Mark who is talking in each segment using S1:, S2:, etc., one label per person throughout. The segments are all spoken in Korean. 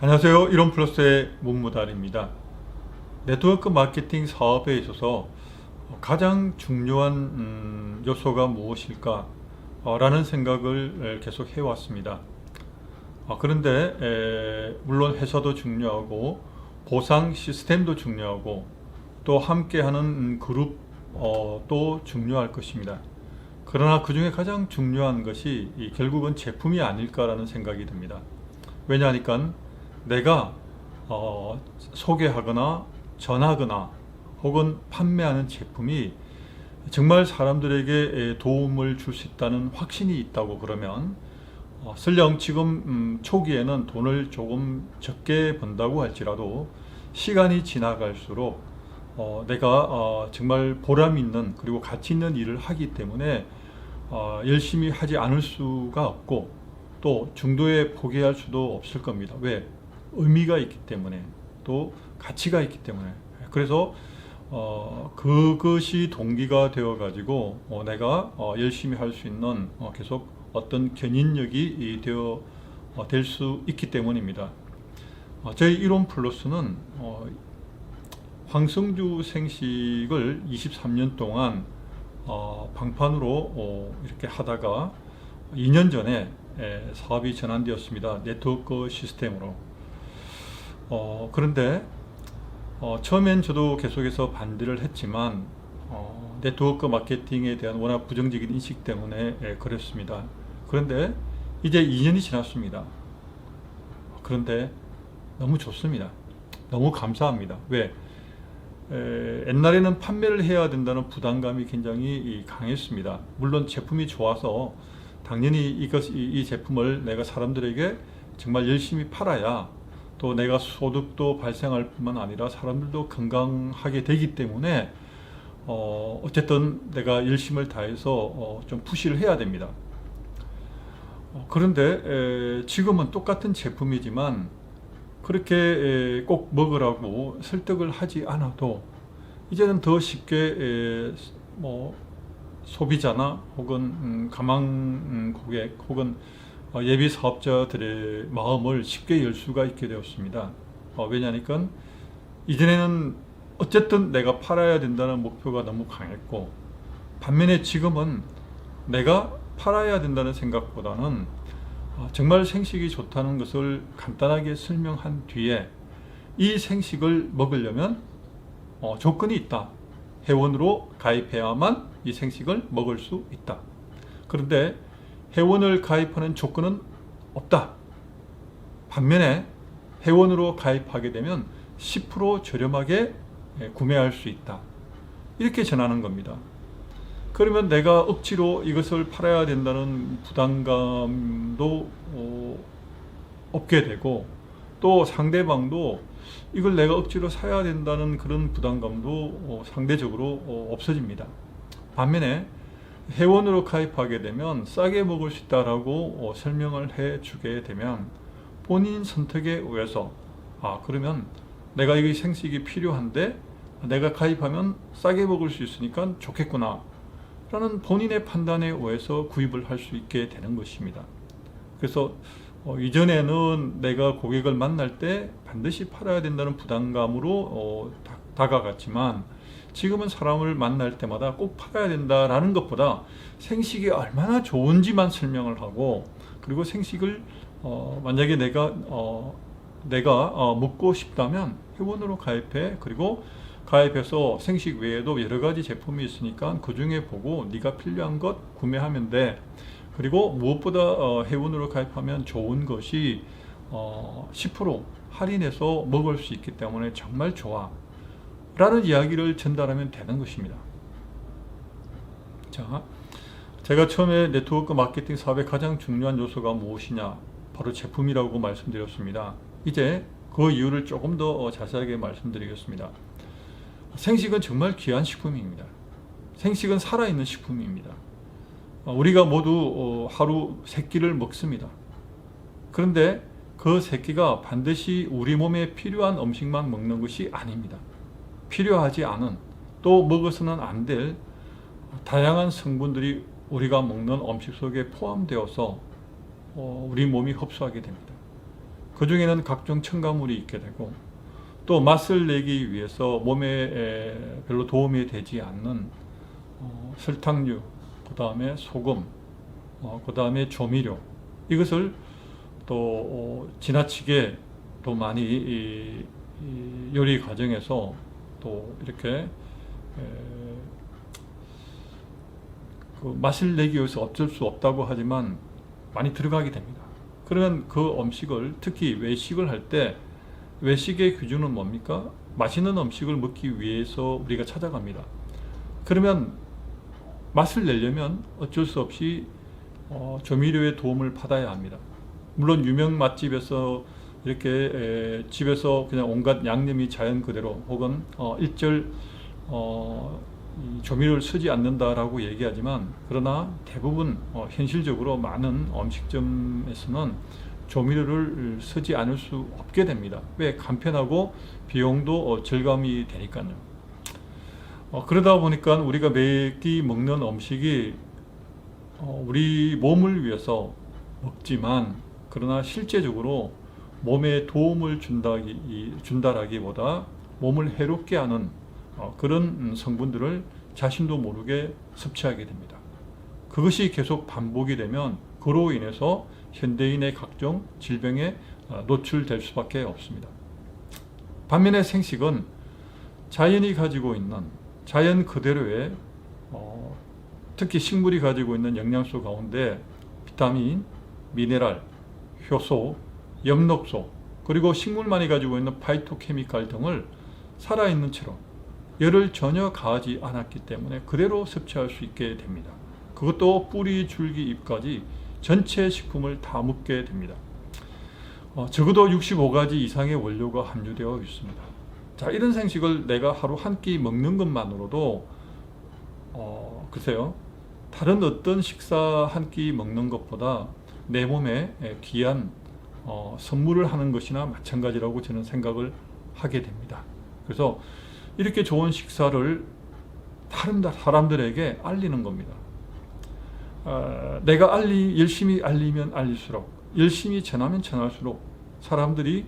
S1: 안녕하세요. 이론플러스의 문무달입니다. 네트워크 마케팅 사업에 있어서 가장 중요한 요소가 무엇일까 라는 생각을 계속 해왔습니다. 그런데 물론 회사도 중요하고 보상 시스템도 중요하고 또 함께하는 그룹도 중요할 것입니다. 그러나 그 중에 가장 중요한 것이 결국은 제품이 아닐까라는 생각이 듭니다. 왜냐하니까 내가 소개하거나 전하거나 혹은 판매하는 제품이 정말 사람들에게 도움을 줄 수 있다는 확신이 있다고 그러면 설령 지금 초기에는 돈을 조금 적게 번다고 할지라도 시간이 지나갈수록 내가 정말 보람 있는 그리고 가치 있는 일을 하기 때문에 열심히 하지 않을 수가 없고 또 중도에 포기할 수도 없을 겁니다. 왜? 의미가 있기 때문에 또 가치가 있기 때문에. 그래서 그것이 동기가 되어 가지고 내가 열심히 할 수 있는 계속 어떤 견인력이 되어 될 수 있기 때문입니다. 저희 이론 플러스는 황성주 생식을 23년 동안 방판으로 이렇게 하다가 2년 전에 사업이 전환되었습니다. 네트워크 시스템으로. 그런데 처음엔 저도 계속해서 반대를 했지만 네트워크 마케팅에 대한 워낙 부정적인 인식 때문에 그랬습니다. 그런데 이제 2년이 지났습니다. 그런데 너무 좋습니다. 너무 감사합니다. 왜? 옛날에는 판매를 해야 된다는 부담감이 굉장히 강했습니다. 물론 제품이 좋아서 당연히 이 제품을 내가 사람들에게 정말 열심히 팔아야 또 내가 소득도 발생할 뿐만 아니라 사람들도 건강하게 되기 때문에 어쨌든 내가 열심을 다해서 좀 푸시를 해야 됩니다. 그런데 지금은 똑같은 제품이지만 그렇게 꼭 먹으라고 설득을 하지 않아도 이제는 더 쉽게 소비자나 혹은 가망 고객 혹은 예비 사업자들의 마음을 쉽게 열 수가 있게 되었습니다. 왜냐하니까 이전에는 어쨌든 내가 팔아야 된다는 목표가 너무 강했고 반면에 지금은 내가 팔아야 된다는 생각보다는 정말 생식이 좋다는 것을 간단하게 설명한 뒤에 이 생식을 먹으려면 조건이 있다. 회원으로 가입해야만 이 생식을 먹을 수 있다. 그런데 회원을 가입하는 조건은 없다. 반면에 회원으로 가입하게 되면 10% 저렴하게 구매할 수 있다. 이렇게 전하는 겁니다. 그러면 내가 억지로 이것을 팔아야 된다는 부담감도 없게 되고 또 상대방도 이걸 내가 억지로 사야 된다는 그런 부담감도 상대적으로 없어집니다. 반면에 회원으로 가입하게 되면 싸게 먹을 수 있다라고 설명을 해주게 되면 본인 선택에 의해서 그러면 내가 이 생식이 필요한데 내가 가입하면 싸게 먹을 수 있으니까 좋겠구나 라는 본인의 판단에 의해서 구입을 할 수 있게 되는 것입니다. 그래서 이전에는 내가 고객을 만날 때 반드시 팔아야 된다는 부담감으로 다가갔지만 지금은 사람을 만날 때마다 꼭 팔아야 된다라는 것보다 생식이 얼마나 좋은지만 설명을 하고 그리고 생식을 만약에 내가 먹고 싶다면 회원으로 가입해. 그리고 가입해서 생식 외에도 여러 가지 제품이 있으니까 그 중에 보고 네가 필요한 것 구매하면 돼. 그리고 무엇보다 회원으로 가입하면 좋은 것이 10% 할인해서 먹을 수 있기 때문에 정말 좋아 라는 이야기를 전달하면 되는 것입니다. 자, 제가 처음에 네트워크 마케팅 사업의 가장 중요한 요소가 무엇이냐, 바로 제품이라고 말씀드렸습니다. 이제 그 이유를 조금 더 자세하게 말씀드리겠습니다. 생식은 정말 귀한 식품입니다. 생식은 살아있는 식품입니다. 우리가 모두 하루 3끼를 먹습니다. 그런데 그 3끼가 반드시 우리 몸에 필요한 음식만 먹는 것이 아닙니다. 필요하지 않은 또 먹어서는 안 될 다양한 성분들이 우리가 먹는 음식 속에 포함되어서 우리 몸이 흡수하게 됩니다. 그 중에는 각종 첨가물이 있게 되고, 또 맛을 내기 위해서 몸에 별로 도움이 되지 않는 설탕류, 그 다음에 소금, 그 다음에 조미료, 이것을 또 지나치게 또 많이 이 요리 과정에서 또 이렇게 그 맛을 내기 위해서 어쩔 수 없다고 하지만 많이 들어가게 됩니다. 그러면 그 음식을, 특히 외식을 할 때 외식의 기준은 뭡니까? 맛있는 음식을 먹기 위해서 우리가 찾아갑니다. 그러면 맛을 내려면 어쩔 수 없이 조미료의 도움을 받아야 합니다. 물론 유명 맛집에서 이렇게 집에서 그냥 온갖 양념이 자연 그대로 혹은 일절 이 조미료를 쓰지 않는다라고 얘기하지만, 그러나 대부분 현실적으로 많은 음식점에서는 조미료를 쓰지 않을 수 없게 됩니다. 왜? 간편하고 비용도 절감이 되니까요. 그러다 보니까 우리가 매끼 먹는 음식이 우리 몸을 위해서 먹지만, 그러나 실제적으로 몸에 도움을 준다라기보다 몸을 해롭게 하는 그런 성분들을 자신도 모르게 섭취하게 됩니다. 그것이 계속 반복이 되면 그로 인해서 현대인의 각종 질병에 노출될 수밖에 없습니다. 반면에 생식은 자연이 가지고 있는, 자연 그대로의 특히 식물이 가지고 있는 영양소 가운데 비타민, 미네랄, 효소, 엽록소, 그리고 식물만이 가지고 있는 파이토케미칼 등을 살아있는 채로 열을 전혀 가하지 않았기 때문에 그대로 섭취할 수 있게 됩니다. 그것도 뿌리, 줄기, 잎까지 전체 식품을 다 먹게 됩니다. 적어도 65가지 이상의 원료가 함유되어 있습니다. 자, 이런 생식을 내가 하루 한 끼 먹는 것만으로도 글쎄요, 다른 어떤 식사 한 끼 먹는 것보다 내 몸에 귀한 선물을 하는 것이나 마찬가지라고 저는 생각을 하게 됩니다. 그래서 이렇게 좋은 식사를 다른 사람들에게 알리는 겁니다. 내가 열심히 알리면 알릴수록, 열심히 전하면 전할수록 사람들이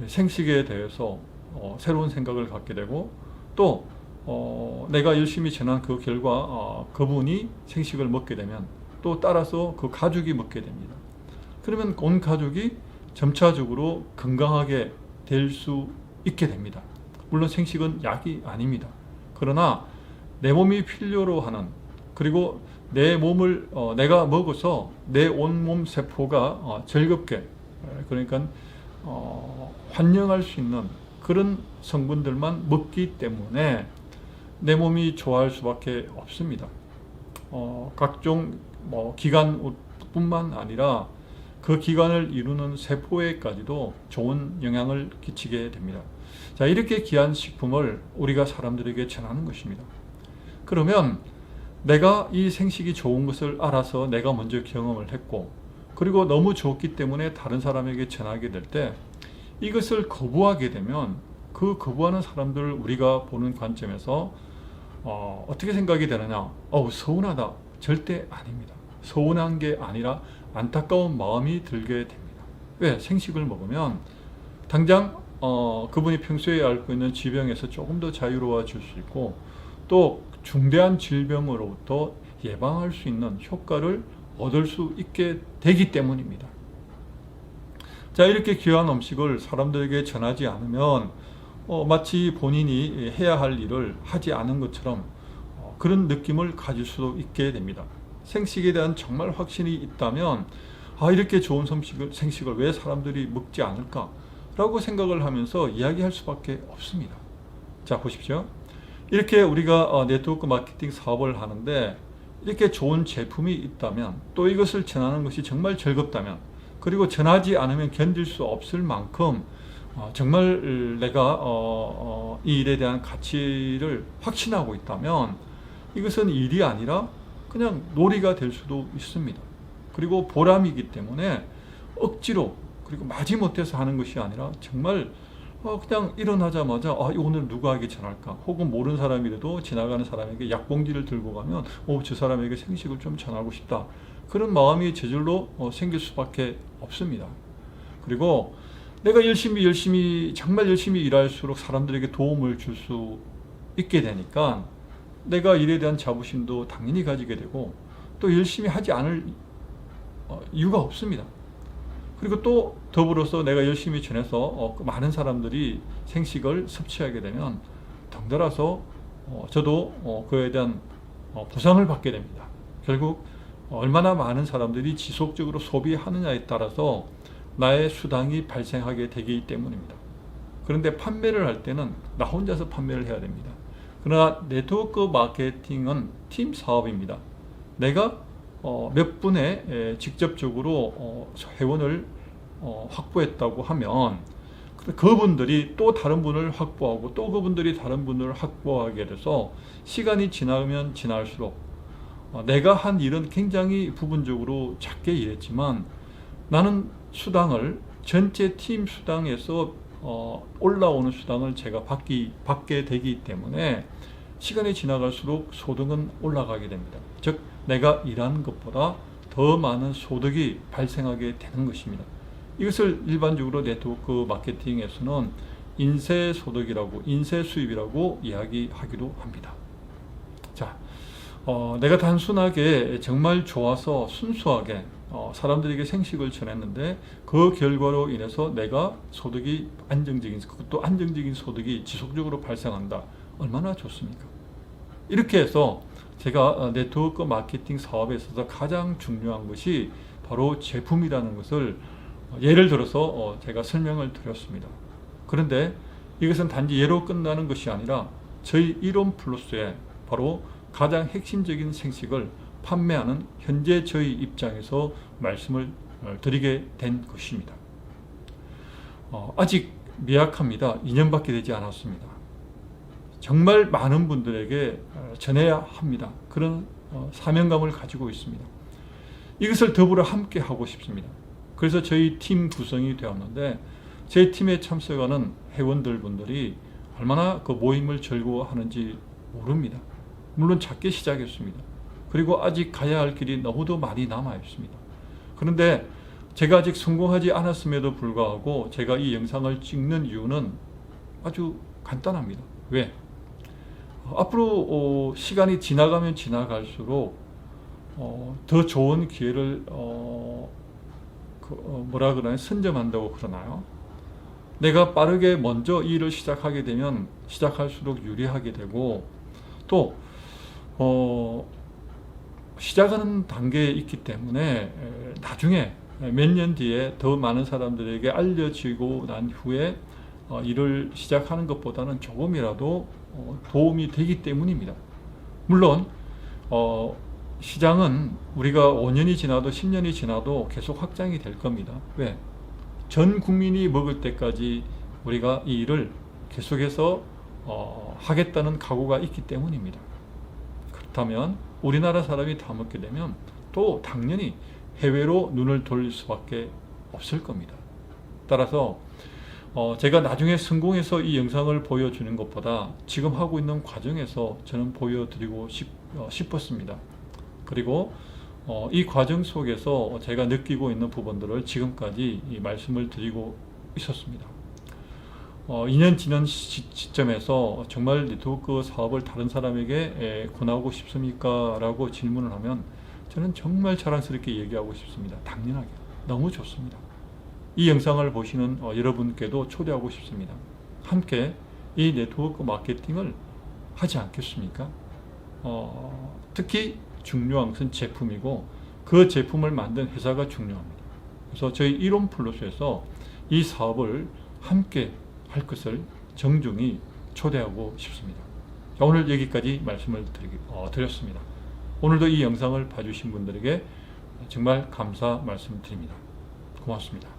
S1: 생식에 대해서 새로운 생각을 갖게 되고, 또 내가 열심히 전한 그 결과 그분이 생식을 먹게 되면 또 따라서 그 가족이 먹게 됩니다. 그러면 온 가족이 점차적으로 건강하게 될 수 있게 됩니다. 물론 생식은 약이 아닙니다. 그러나 내 몸이 필요로 하는, 그리고 내 몸을 내가 먹어서 내 온몸 세포가 즐겁게, 그러니까 환영할 수 있는 그런 성분들만 먹기 때문에 내 몸이 좋아할 수밖에 없습니다. 각종 기관뿐만 아니라 그 기관을 이루는 세포에까지도 좋은 영향을 끼치게 됩니다. 자, 이렇게 귀한 식품을 우리가 사람들에게 전하는 것입니다. 그러면 내가 이 생식이 좋은 것을 알아서 내가 먼저 경험을 했고, 그리고 너무 좋기 때문에 다른 사람에게 전하게 될 때 이것을 거부하게 되면 그 거부하는 사람들을 우리가 보는 관점에서 어떻게 생각이 되느냐? 서운하다. 절대 아닙니다. 서운한 게 아니라 안타까운 마음이 들게 됩니다. 왜? 생식을 먹으면 당장 그분이 평소에 앓고 있는 질병에서 조금 더 자유로워질 수 있고, 또 중대한 질병으로부터 예방할 수 있는 효과를 얻을 수 있게 되기 때문입니다. 자, 이렇게 귀한 음식을 사람들에게 전하지 않으면 마치 본인이 해야 할 일을 하지 않은 것처럼 그런 느낌을 가질 수도 있게 됩니다. 생식에 대한 정말 확신이 있다면 이렇게 좋은 생식을 왜 사람들이 먹지 않을까? 라고 생각을 하면서 이야기할 수밖에 없습니다. 자, 보십시오. 이렇게 우리가 네트워크 마케팅 사업을 하는데 이렇게 좋은 제품이 있다면, 또 이것을 전하는 것이 정말 즐겁다면, 그리고 전하지 않으면 견딜 수 없을 만큼 정말 내가 이 일에 대한 가치를 확신하고 있다면 이것은 일이 아니라 그냥 놀이가 될 수도 있습니다. 그리고 보람이기 때문에 억지로, 그리고 마지못해서 하는 것이 아니라 정말 그냥 일어나자마자 오늘 누구에게 전할까? 혹은 모르는 사람이라도 지나가는 사람에게 약봉지를 들고 가면 저 사람에게 생식을 좀 전하고 싶다. 그런 마음이 저절로 생길 수밖에 없습니다. 그리고 내가 정말 열심히 일할수록 사람들에게 도움을 줄 수 있게 되니까 내가 일에 대한 자부심도 당연히 가지게 되고 또 열심히 하지 않을 이유가 없습니다. 그리고 또 더불어서 내가 열심히 전해서 많은 사람들이 생식을 섭취하게 되면 덩달아서 저도 그에 대한 보상을 받게 됩니다. 결국 얼마나 많은 사람들이 지속적으로 소비하느냐에 따라서 나의 수당이 발생하게 되기 때문입니다. 그런데 판매를 할 때는 나 혼자서 판매를 해야 됩니다. 그러나 네트워크 마케팅은 팀 사업입니다. 내가 몇 분에 직접적으로 회원을 확보했다고 하면 그분들이 또 다른 분을 확보하고 또 그분들이 다른 분을 확보하게 돼서 시간이 지나면 지날수록 내가 한 일은 굉장히 부분적으로 작게 일했지만 나는 수당을 전체 팀 수당에서 올라오는 수당을 제가 받게 되기 때문에 시간이 지나갈수록 소득은 올라가게 됩니다. 즉 내가 일하는 것보다 더 많은 소득이 발생하게 되는 것입니다. 이것을 일반적으로 네트워크 마케팅에서는 인쇄소득이라고, 인쇄수입이라고 이야기하기도 합니다. 자, 내가 단순하게 정말 좋아서 순수하게 사람들에게 생식을 전했는데 그 결과로 인해서 내가 소득이 그것도 안정적인 소득이 지속적으로 발생한다. 얼마나 좋습니까? 이렇게 해서 제가 네트워크 마케팅 사업에 있어서 가장 중요한 것이 바로 제품이라는 것을 예를 들어서 제가 설명을 드렸습니다. 그런데 이것은 단지 예로 끝나는 것이 아니라 저희 이론 플러스에 바로 가장 핵심적인 생식을 판매하는 현재 저희 입장에서 말씀을 드리게 된 것입니다. 아직 미약합니다. 2년밖에 되지 않았습니다. 정말 많은 분들에게 전해야 합니다. 그런 사명감을 가지고 있습니다. 이것을 더불어 함께 하고 싶습니다. 그래서 저희 팀 구성이 되었는데 제 팀에 참석하는 회원들 분들이 얼마나 그 모임을 즐거워하는지 모릅니다. 물론 작게 시작했습니다. 그리고 아직 가야 할 길이 너무도 많이 남아 있습니다. 그런데 제가 아직 성공하지 않았음에도 불구하고 제가 이 영상을 찍는 이유는 아주 간단합니다. 왜? 앞으로 시간이 지나가면 지나갈수록 더 좋은 기회를 선점한다고 그러나요? 내가 빠르게 먼저 일을 시작하게 되면 시작할수록 유리하게 되고 또 시작하는 단계에 있기 때문에 나중에 몇 년 뒤에 더 많은 사람들에게 알려지고 난 후에 일을 시작하는 것보다는 조금이라도 도움이 되기 때문입니다. 물론 시장은 우리가 5년이 지나도 10년이 지나도 계속 확장이 될 겁니다. 왜? 전 국민이 먹을 때까지 우리가 이 일을 계속해서 하겠다는 각오가 있기 때문입니다. 그렇다면 우리나라 사람이 다 먹게 되면 또 당연히 해외로 눈을 돌릴 수밖에 없을 겁니다. 따라서 제가 나중에 성공해서 이 영상을 보여주는 것보다 지금 하고 있는 과정에서 저는 보여드리고 싶었습니다. 그리고 이 과정 속에서 제가 느끼고 있는 부분들을 지금까지 말씀을 드리고 있었습니다. 2년 지난 시점에서 정말 네트워크 사업을 다른 사람에게 권하고 싶습니까? 라고 질문을 하면 저는 정말 자랑스럽게 얘기하고 싶습니다. 당연하게. 너무 좋습니다. 이 영상을 보시는 여러분께도 초대하고 싶습니다. 함께 이 네트워크 마케팅을 하지 않겠습니까? 특히 중요한 것은 제품이고 그 제품을 만든 회사가 중요합니다. 그래서 저희 이론 플러스에서 이 사업을 함께 할 것을 정중히 초대하고 싶습니다. 자, 오늘 여기까지 말씀을 드렸습니다. 오늘도 이 영상을 봐주신 분들에게 정말 감사 말씀드립니다. 고맙습니다.